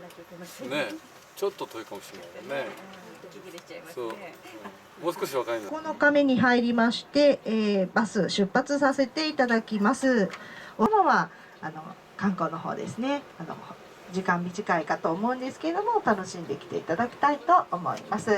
なきゃいけませんね。ちょっと遠いかもしれないよね。息切れしちゃいますそう、ね。もう少し若いの。9日目に入りまして、バス出発させていただきます。おのは観光の方ですね。時間短いかと思うんですけれども、楽しんできていただきたいと思います。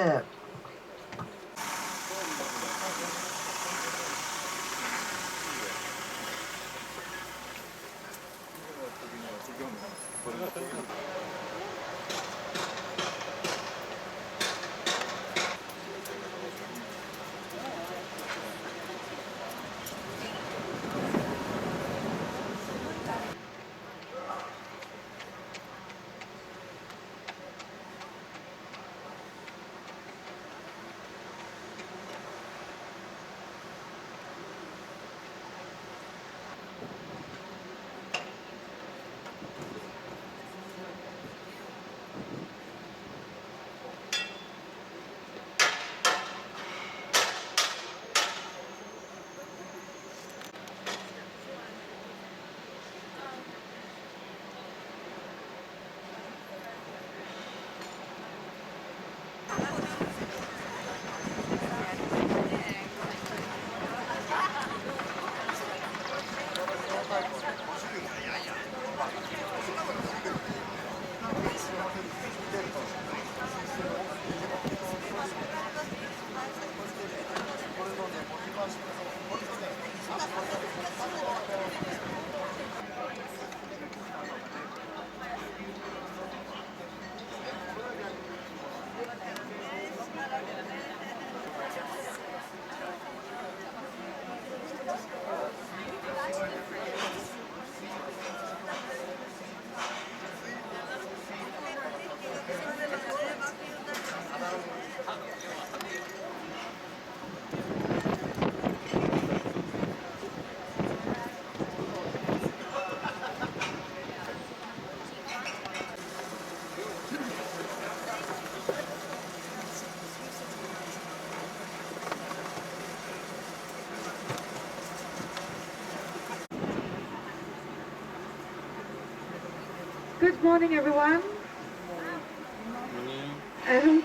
Good morning, everyone.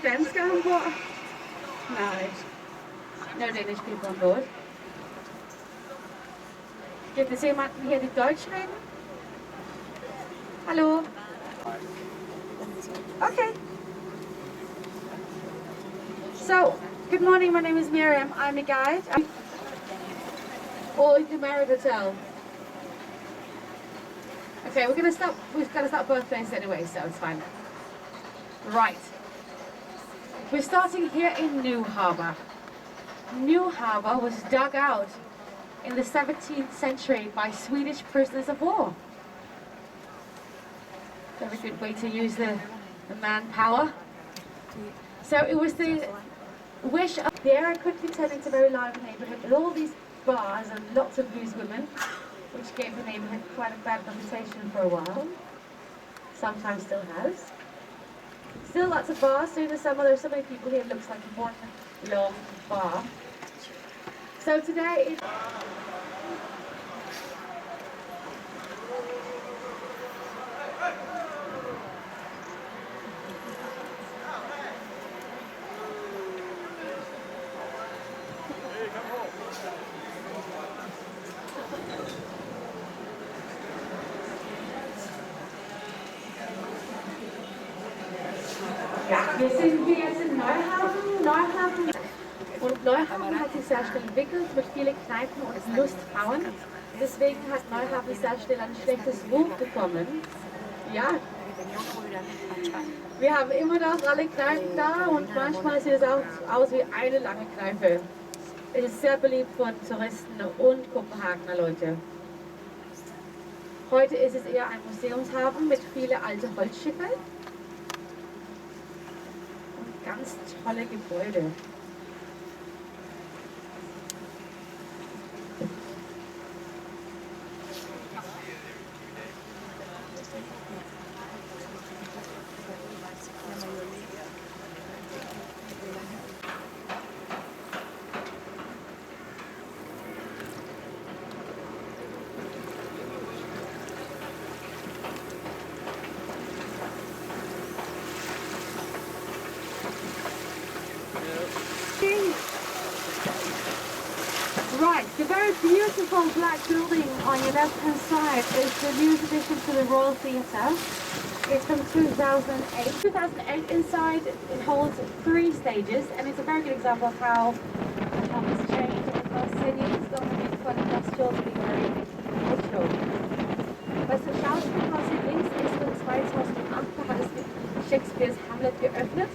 Dansker on board? No. No Danish people on board. Gibt es jemanden hier, die Deutsch reden? Hallo? Okay. So, good morning, my name is Miriam. I'm a guide. Or the Marriott Hotel. Okay, we've got to start both places anyway, so it's fine. Right. We're starting here in New Harbour. New Harbour was dug out in the 17th century by Swedish prisoners of war. Very good way to use the manpower. So it was the wish of the area quickly turned into a very lively neighbourhood with all these bars and lots of booze women, which gave the neighbourhood quite a bad reputation for a while. Sometimes still has. Still lots of bars. During the summer there's so many people here, it looks like one long bar. So today ja, wir sind hier jetzt in Neuhafen. Und Neuhafen hat sich sehr schnell entwickelt mit vielen Kneipen und Lusthauen. Deswegen hat Neuhafen sehr schnell ein schlechtes Ruf bekommen. Ja, wir haben immer noch alle Kneipen da und manchmal sieht es auch aus wie eine lange Kneipe. Es ist sehr beliebt von Touristen und Kopenhagener Leute. Heute ist es eher ein Museumshafen mit vielen alten Holzschiffe. Ganz tolle Gebäude. the beautiful black building on your left-hand side is the newest addition to the Royal Theatre. It's from 2008. 2008 inside, it holds 3 stages, and it's a very good example of how it's changed in the past 10 years. It's gone from being quite industrial to being very cultural. Was das Schauspielhaus hier links ist von 2008, da hat es mit Shakespeares Hamlet geöffnet.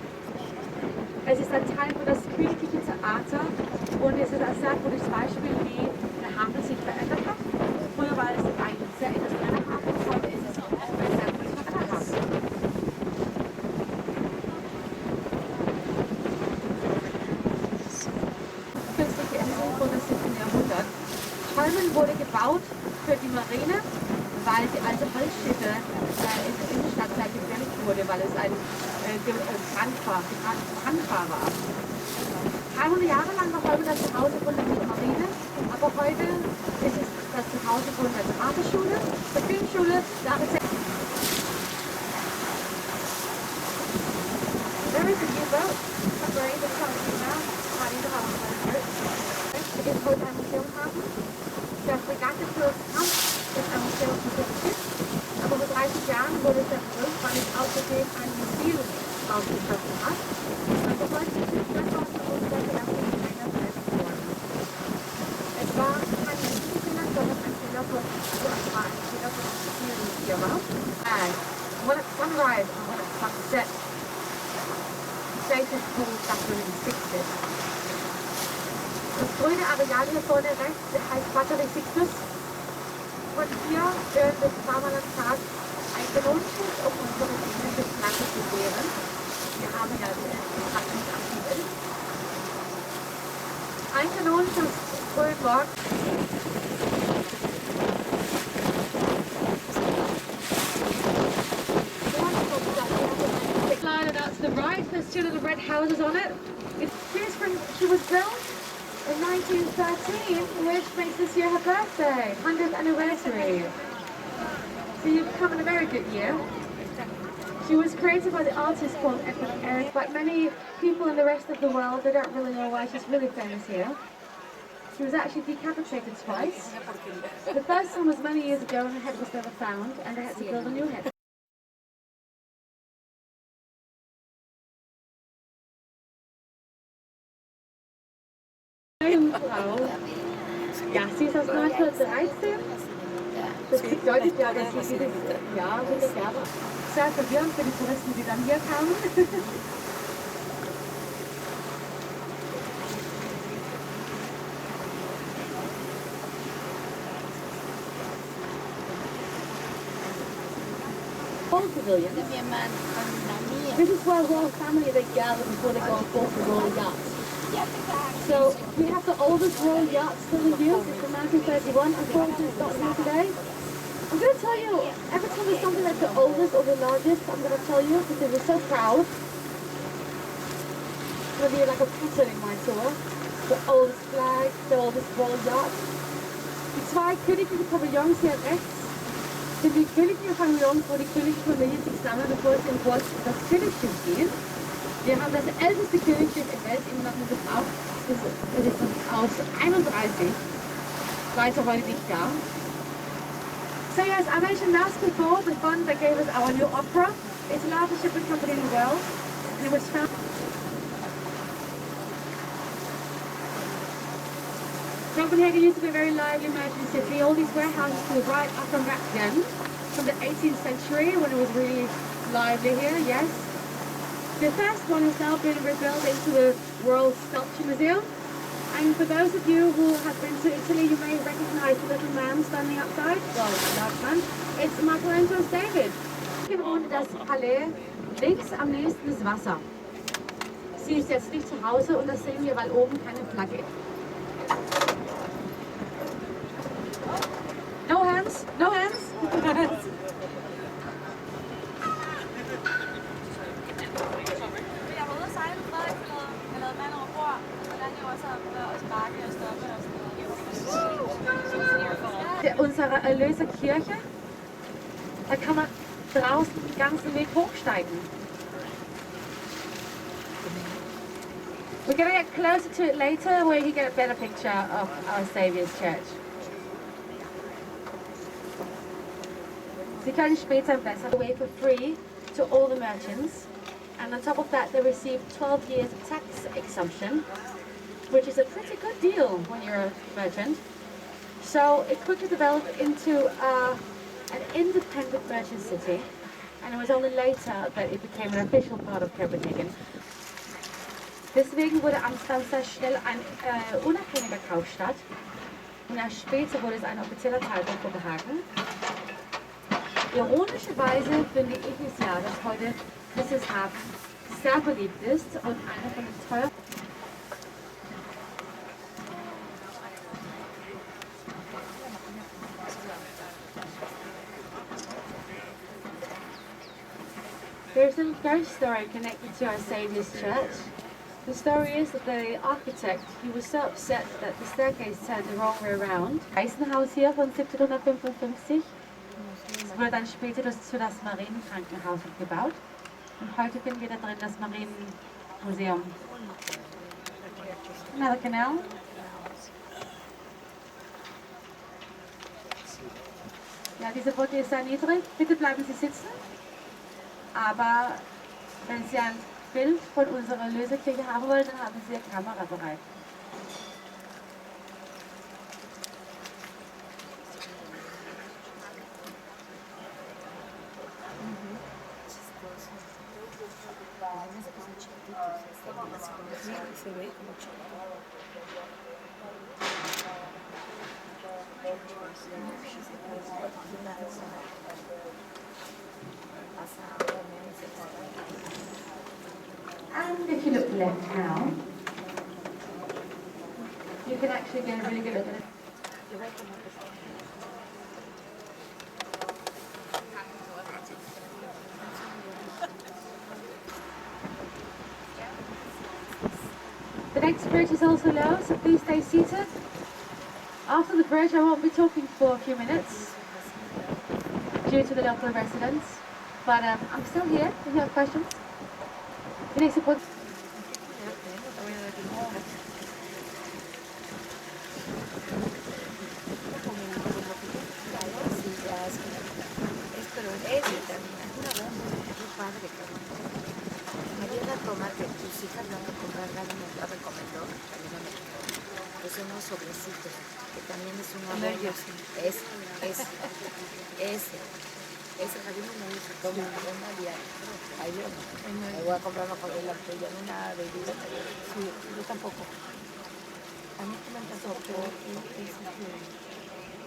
Es ist ein Teil von das königliche Theater und es ist ein sehr gutes Beispiel, wie der Hafen sich verändert hat. Früher war es ein sehr industrieller Hafen, heute ist es ein sehr kultureller Hafen. Künstliche Insel von dem 7. Jahrhundert. Holmen wurde gebaut für die Marine, weil die alte Holzschiffe in der Innenstadt sehr gefährlich wurde, weil es ein brandbar war. 300 Jahre lang war Holmen das Zuhause von der Marine, aber heute ist es das Zuhause von der Theaterschule, der Filmschule, der Architektur. There is a new boat submarine that's coming now, running the house by the boat. It is heute ein Museumhafen. Der Fregattenkurs Kampf ist ein Museum für das Schiff, aber vor 30 Jahren wurde es zerstört, weil es außerdem ein Missil ausgeschossen hat. Also heute ist es 2000 einer Welt geworden. Es war kein Missilfehler, sondern ein Fehler von der Firma. And when at sunrise and when at sunset, station calls that really Sixtus. Das grüne Areal hier vorne rechts, der heißt Battery Sixtus. Und hier werden wir zweimal am Tag eingelohnt, um unsere Dinge des Landes zu wehren. Wir haben ja die Praxis aktiv. Eingelohnt zum frühen Morgen. Slide out to the right, there's 2 little red houses on it. She was built in 1913, which makes this year her birthday, 100th anniversary. So you've come in a very good year. She was created by the artist called Edward Eric, but many people in the rest of the world, they don't really know why she's really famous here. She was actually decapitated twice. The first time was many years ago and her head was never found, and they had to build a new head. Frau. Ja, sie ist aus 1913. Das liegt deutlich ja, dass sie dieses Jahr sehr verwirrend für die Touristen, die dann hier kamen. Old Pavilion. This is where royal family they gather before they go on board the royal yachts. So we have the oldest royal yacht still in use. It's from 1931. Unfortunately, it's not here today. I'm going to tell you, every time there's something like the oldest or the largest, I'm going to tell you because we're so proud. It's going to be like a pattern in my tour. The oldest flag, the oldest royal yacht. Die 2 königliche Pavillons hier rechts sind die königliche Pavillons, wo die königliche Familie sich sammeln, bevor sie in das Königsschiff gehen. Wir haben das älteste Königsschiff der Welt immer noch in Gebrauch. Das ist aus 31. Weiter heute nicht da. So yes, I mentioned last before the fund that gave us our new opera. It's the largest shipping company in the world. And it was found. Copenhagen used to be a very lively merchant city. All these warehouses were right up and back then, from the 18th century when it was really lively here, yes. The first one has now been rebuilt into the World Sculpture Museum. And for those of you who have been to Italy, you may recognize the little man standing outside. Well, a large man. It's Michelangelo's David. Und das Palais links am nächsten ist Wasser. Sie ist jetzt nicht zu Hause und das sehen wir, weil oben keine Flagge ist. No hands, no hands. Unsere Erlöserkirche, da kann man draußen den ganzen Weg hochsteigen. We're going to get closer to it later where you can get a better picture of our Saviour's Church. Sie können später besser away for free to all the merchants, and on top of that they receive 12 years of tax exemption, which is a pretty good deal when you're a merchant. So it quickly developed into an independent merchant city, and it was only later that it became an official part of Copenhagen. Deswegen wurde Amsterdam sehr schnell ein unabhängiger Kaufstadt, und erst später wurde es ein offizieller Teil von Kopenhagen. Ironischerweise finde ich es ja, dass heute Christushafen sehr beliebt ist und einer von den teuersten. There's a ghost story connected to our Saviour's Church. The story is that the architect, he was so upset that the staircase turned the wrong way around. Waisenhaus hier von 1755. Es wurde dann später zu das Marienkrankenhaus gebaut. Und heute finden wir da drin das Marienmuseum. Another canal. Ja, diese Brücke ist sehr niedrig. Bitte bleiben Sie sitzen. Aber wenn Sie ein Bild von unserer Lösekirche haben wollen, dann haben Sie eine Kamera bereit. And if you look left now, you can actually get a really good look at it. The next bridge is also low, so please stay seated. After the bridge, I won't be talking for a few minutes due to the local residents, but I'm still here if you have questions. The next point. Unos sobrecitos, que también es un apoyo. Ese jardín me dice, toma, una diaria. Ahí yo me voy a comprar mejor de la tuya, una bebida. Sí, yo tampoco. A mí me encantó porque es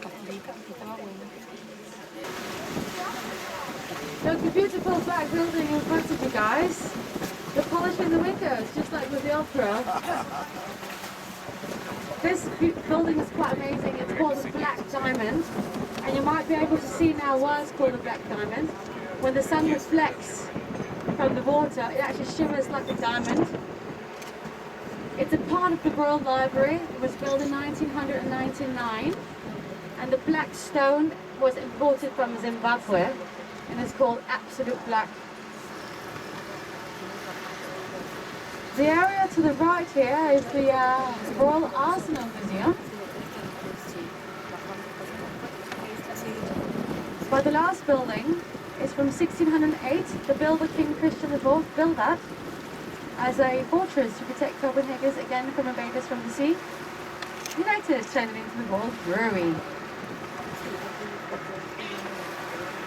católica, que estaba bueno. Look, the beautiful black building in front of you guys. The polishing the windows, just like with the opera. This building is quite amazing. It's called the Black Diamond, and you might be able to see now why it's called the Black Diamond. When the sun reflects from the water, it actually shimmers like a diamond. It's a part of the Royal Library. It was built in 1999, and the black stone was imported from Zimbabwe, and it's called absolute black. The area to the right here is the Royal Arsenal Museum. But the last building is from 1608. The builder King Christian IV built that as a fortress to protect Copenhagen again from invaders from the sea. He later turned it into the Royal Brewery.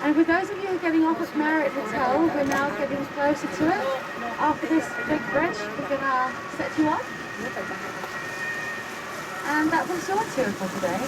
And for those of you who are getting off at Marriott Hotel, we're now getting closer to it. After this big bridge, we're going to set you up. And that was your tour for today.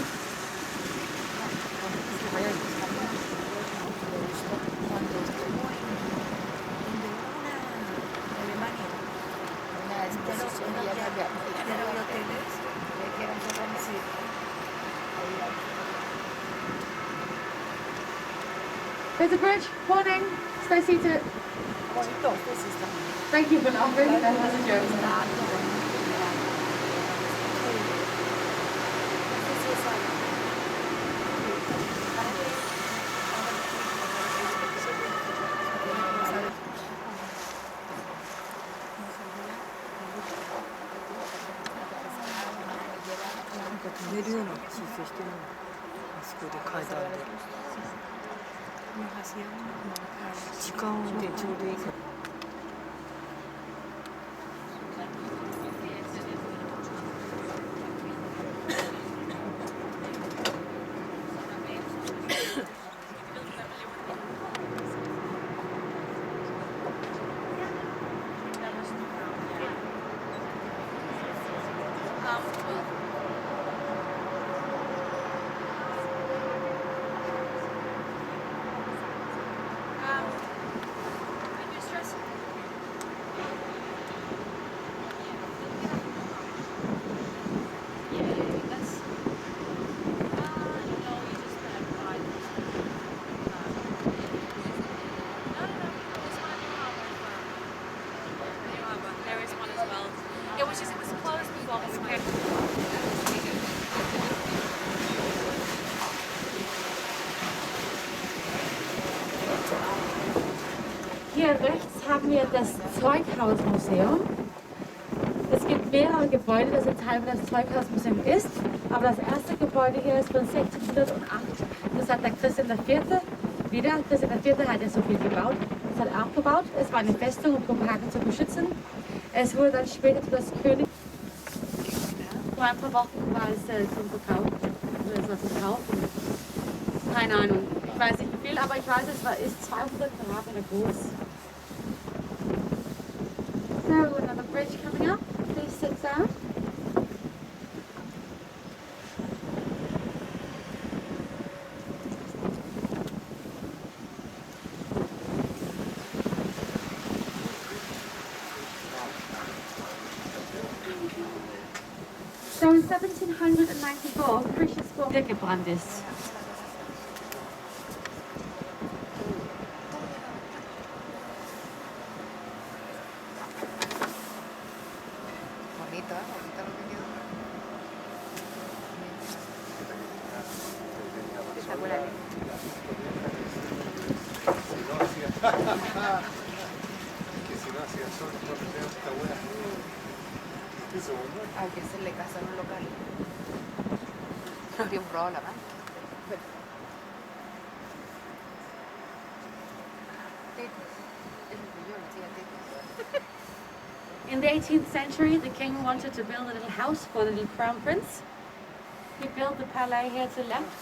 There's a bridge. Warning. Stay seated. Thank you for laughing. That was a joke. 寝るような申請してるの。あそこで階段で。時間でちょうどいいから。Hier rechts haben wir das Zeughausmuseum. Es gibt mehrere Gebäude, das ein Teil des Zeughausmuseums ist. Aber das erste Gebäude hier ist von 1608. Das hat der Christian IV. Wieder. Christian IV. Hat ja so viel gebaut. Das hat er auch gebaut. Es war eine Festung, um Kopenhagen zu beschützen. Es wurde dann später zu das König. Vor ein paar Wochen war es zum Verkauf. Oder es war zum Kaufen. Keine Ahnung. Ich weiß nicht wie viel, aber ich weiß, es ist 200 Quadratmeter groß. So, another bridge coming up. Please sit down. So in 1794, precious gold gebrannt ist. Hay que hacerle caso a un local. No había un robo la mano. In the 18th century, the king wanted to build a little house for the little crown prince. He built the palais here to the left,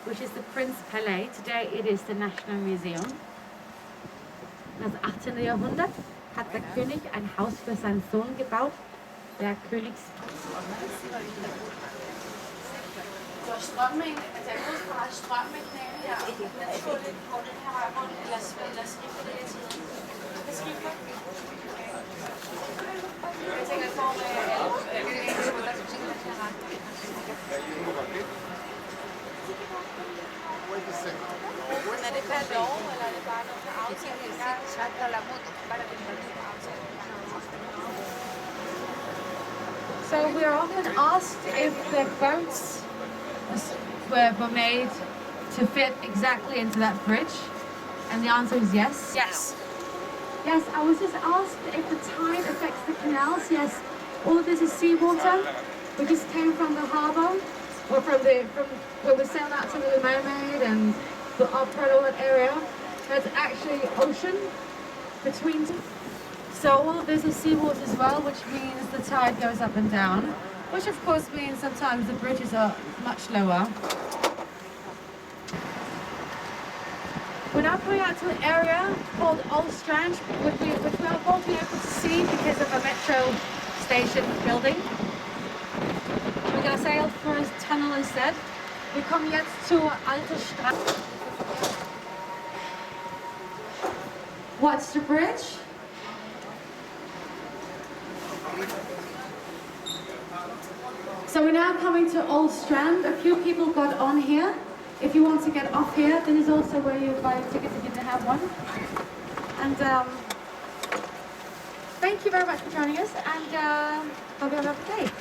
which is the Prince Palais. Today it is the National Museum. Das 18. Jahrhundert hat der König ein Haus für seinen Sohn gebaut, der Königs. So we are often asked if the boats were made to fit exactly into that bridge, and the answer is yes. Yes. Yes, I was just asked if the tide affects the canals. Yes, all of this is seawater. We just came from the harbour, or from where we sailed out to the Mermaid and the Opera area. There's actually ocean between. So all of this is seawater as well, which means the tide goes up and down, which of course means sometimes the bridges are much lower. We're now coming out to an area called Old Strand, which we won't be able to see because of a metro station building. We're going to sail through a tunnel instead. Wir kommen jetzt zu Alte Strand. What's the bridge? So we're now coming to Old Strand. A few people got on here. If you want to get off here, this is also where you buy tickets if you didn't have one. And thank you very much for joining us, and hope you have a lovely day.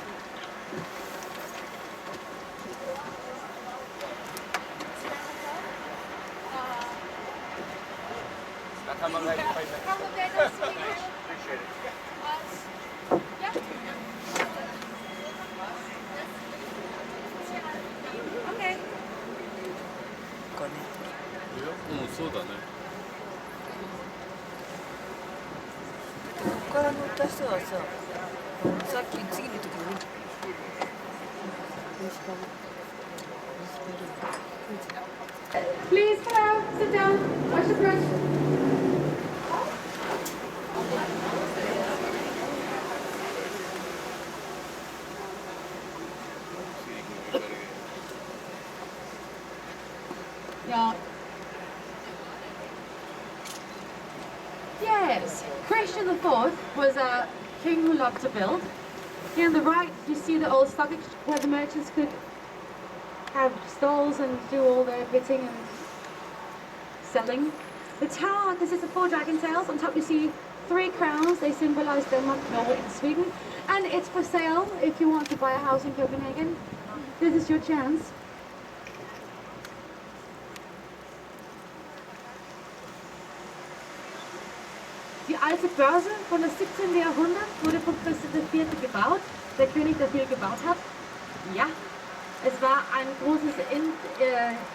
そうそう。さっき次の時に。Please, hello, sit down. Wash your brush. Yeah. Yes, Christian IV was a king who loved to build. Here on the right, you see the old stock exchange where the merchants could have stalls and do all their bidding and selling. The tower consists of 4 dragon tails. On top you see 3 crowns. They symbolize Denmark, Norway and Sweden. And it's for sale if you want to buy a house in Copenhagen. This is your chance. Die alte Börse von das 17. Jahrhundert wurde von Christian IV. Gebaut, der König, der viel gebaut hat. Ja, es war ein großes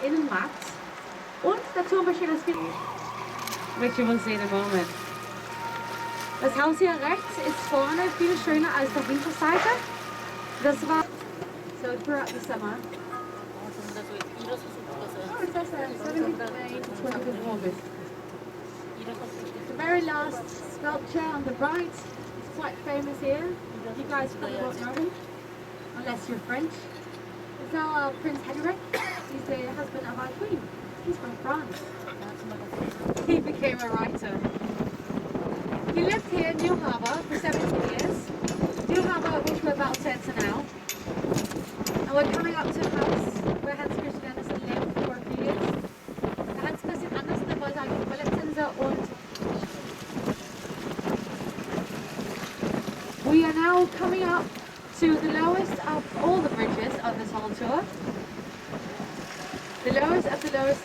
Innenmarkt und der Turm besteht aus viel, which you will see in a moment. Das Haus hier rechts ist vorne viel schöner als der Hinterseite. Das war so throughout the summer. Oh, it says 17th May to 20th August. The very last sculpture on the right is quite famous here. You guys probably won't know him, unless you're French. It's now Prince Henrik. He's the husband of our queen. He's from France. He became a writer. He lived here in New Harbour for 70 years. New Harbour, which we're about to enter now. And we're coming up to a house where Hans Christian Andersen lived for a few years. Hans Christian Andersen, der wollte eigentlich Ballettänzer und we are now coming up to the lowest of all the bridges of this whole tour. The lowest of the lowest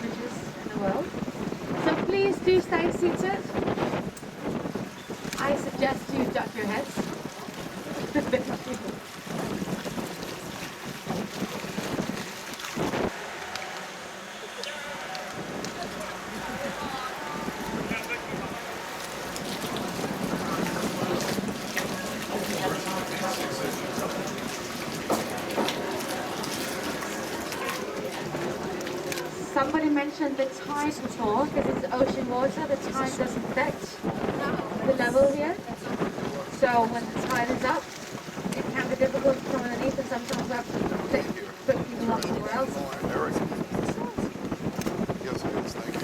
bridges in the world. So please do stay seated. I suggest you duck your heads. Somebody mentioned the tide before, because it's ocean water, the tide doesn't affect the level here. So when the tide is up, it can be difficult to come underneath, and sometimes we have to put people up somewhere else. Yes, yes, thank you.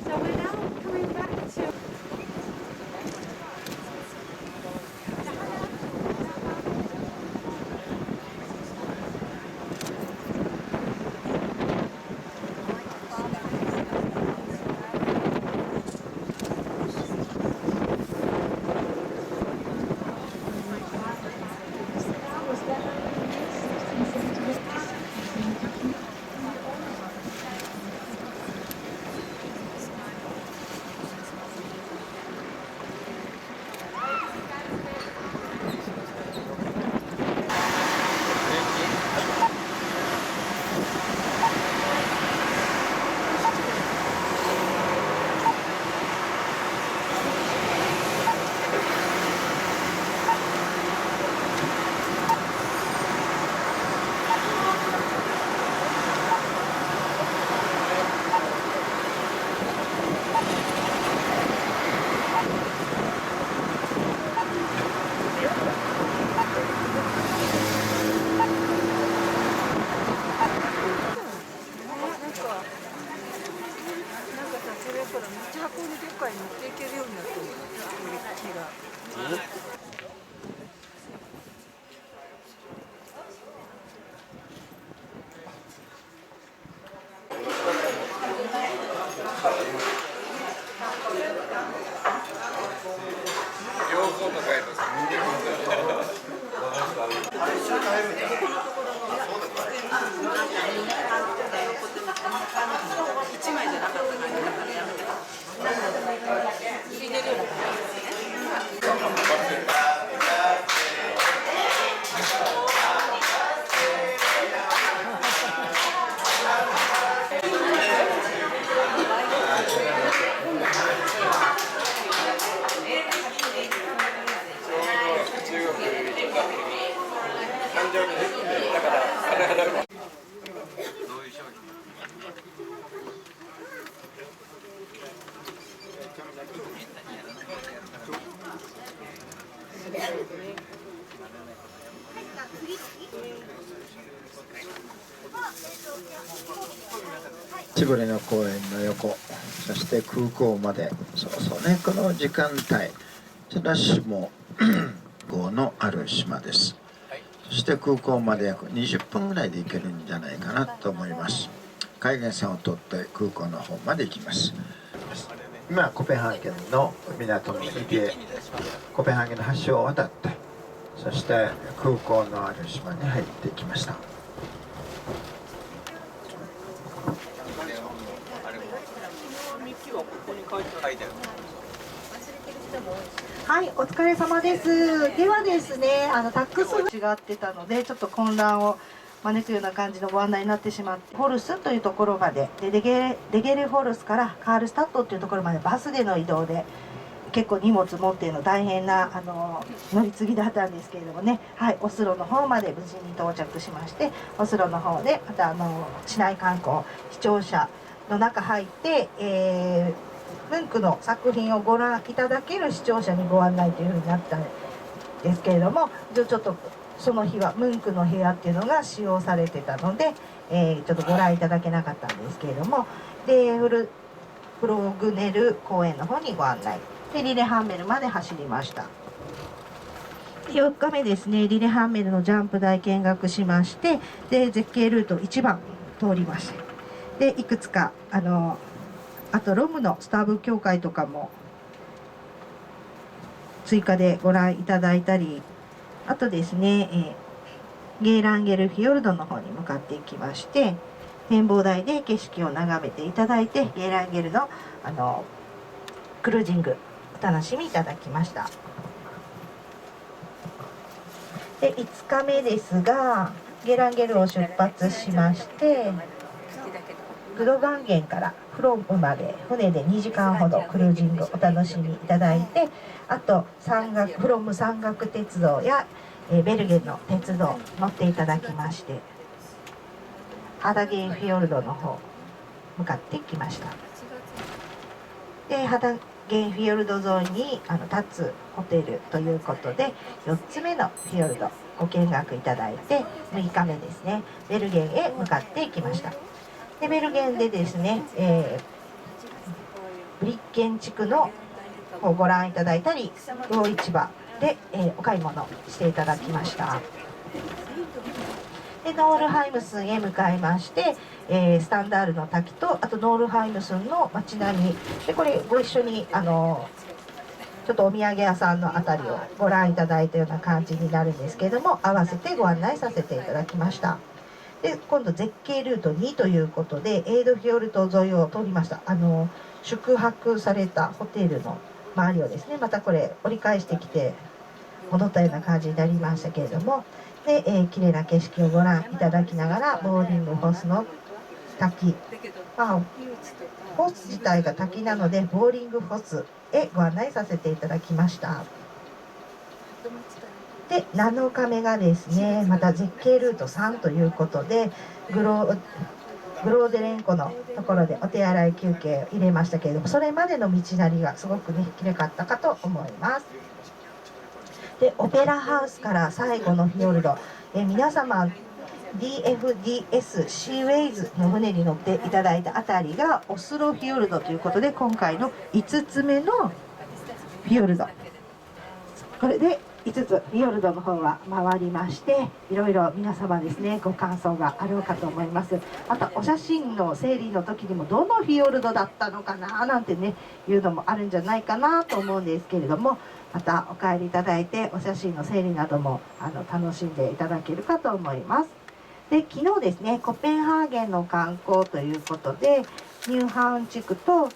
So we're now coming back to ジブリの公園の横、そして空港まで、そうね、この時間帯、綱島号のある島です。そして空港まで約20分ぐらいで行けるんじゃないかなと思います。海岸線を通って空港の方まで行きます。今コペンハーゲンの港にいて、コペンハーゲンの橋を渡って、そして空港のある島に入っていきました。はい、お疲れ様です。ではですね、タックスが違ってたので、ちょっと混乱を招くような感じのご案内になってしまって、フォルスというところまで、でデゲルフォルスからカールスタッドというところまでバスでの移動で、結構荷物持っているの大変な乗り継ぎだったんですけれどもね、はい、オスロの方まで無事に到着しまして、オスロの方でまた市内観光視聴者の中入って、ムンクの作品をご覧いただける視聴者にご案内というふうになったんですけれども、ちょっとその日はムンクの部屋っていうのが使用されてたので、ちょっとご覧いただけなかったんですけれども、でフログネル公園の方にご案内で、リレハンメルまで走りました。4日目ですね、リレハンメルのジャンプ台見学しまして、で絶景ルート1番通りました。でいくつかあとロムのスターブ協会とかも追加でご覧いただいたり、あとですね、ゲーランゲルフィヨルドの方に向かっていきまして、展望台で景色を眺めていただいて、ゲーランゲルのクルージングお楽しみいただきました。で5日目ですが、ゲーランゲルを出発しまして、グドガンゲンからフロムまで船で2時間ほどクルージングお楽しみいただいて、あとフロム山岳鉄道やベルゲンの鉄道乗っていただきまして、ハダゲンフィヨルドの方向かってきました。でハダゲンフィヨルド沿いに立つホテルということで、4つ目のフィヨルドご見学いただいて、6日目ですね、ベルゲンへ向かっていきました。でベルゲンでですね、ブリッケン地区のをご覧いただいたり、魚市場で、お買い物していただきました。でノールハイムスンへ向かいまして、スタンダールの滝と、あとノールハイムスンの街並みで、これご一緒にちょっとお土産屋さんのあたりをご覧いただいたような感じになるんですけれども、合わせてご案内させていただきました。で今度絶景ルート2ということで、エイドフィヨルト沿いを通りました。宿泊されたホテルの周りをですね、またこれ折り返してきて戻ったような感じになりましたけれども、で、綺麗な景色をご覧いただきながら、ボーリングホスの滝、ホス自体が滝なのでボーリングホスへご案内させていただきました。で7日目がですね、また絶景ルート3ということで、グローデレンコのところでお手洗い休憩を入れましたけれども、それまでの道なりがすごくね綺麗かったかと思います。でオペラハウスから最後のフィヨルド、皆様 DFDS シーウェイズの船に乗っていただいたあたりがオスロフィヨルドということで、今回の5つ目のフィヨルド、これで5つフィヨルドの方は回りまして、いろいろ皆様ですねご感想があろうかと思います。またお写真の整理の時にもどのフィヨルドだったのかななんてねいうのもあるんじゃないかなと思うんですけれども、またお帰りいただいてお写真の整理なども楽しんでいただけるかと思います。で昨日ですね、コペンハーゲンの観光ということで、ニューハウン地区と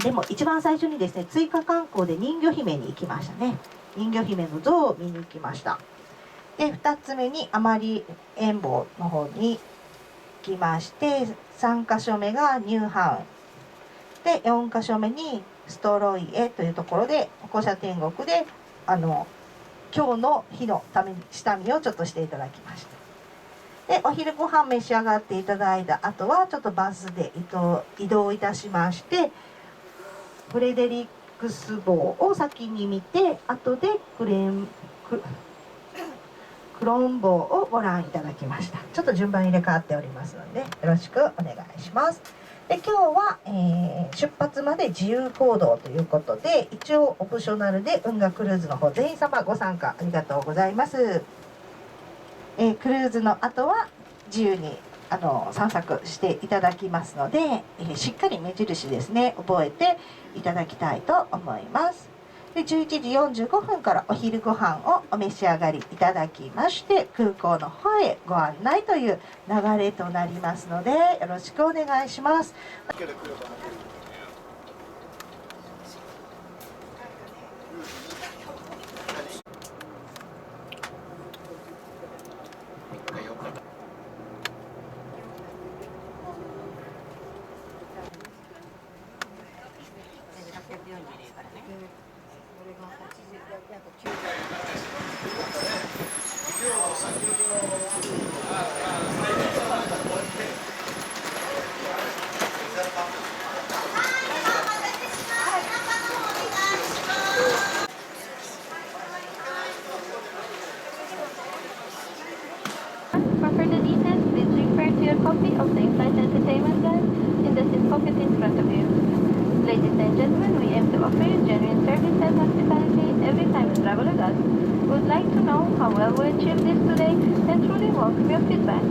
でも一番最初にですね、追加観光で人魚姫に行きましたね。人魚姫の像を見に行きました。で2つ目にあまり遠望の方に来まして、3か所目がニューハウンで、4か所目にストロイエというところで、歩行者天国で今日の日のために下見をちょっとしていただきました。でお昼ご飯召し上がっていただいた後はちょっとバスで移動いたしまして、フレデリックス号を先に見て、後でククローン号をご覧いただきました。ちょっと順番入れ替わっておりますのでよろしくお願いします。で今日は、出発まで自由行動ということで、一応オプショナルで運河クルーズの方全員様ご参加ありがとうございます。クルーズの後は自由に散策していただきますので、しっかり目印ですね覚えていただきたいと思います。で11時45分からお昼ご飯をお召し上がりいただきまして、空港の方へご案内という流れとなりますのでよろしくお願いします。For further details, please refer to your copy of the in-flight entertainment guide in the seat pocket in front of you. Ladies and gentlemen, we aim to offer you genuine service and hospitality every time you travel with us. We would like to know how well we achieved this today and truly welcome your feedback.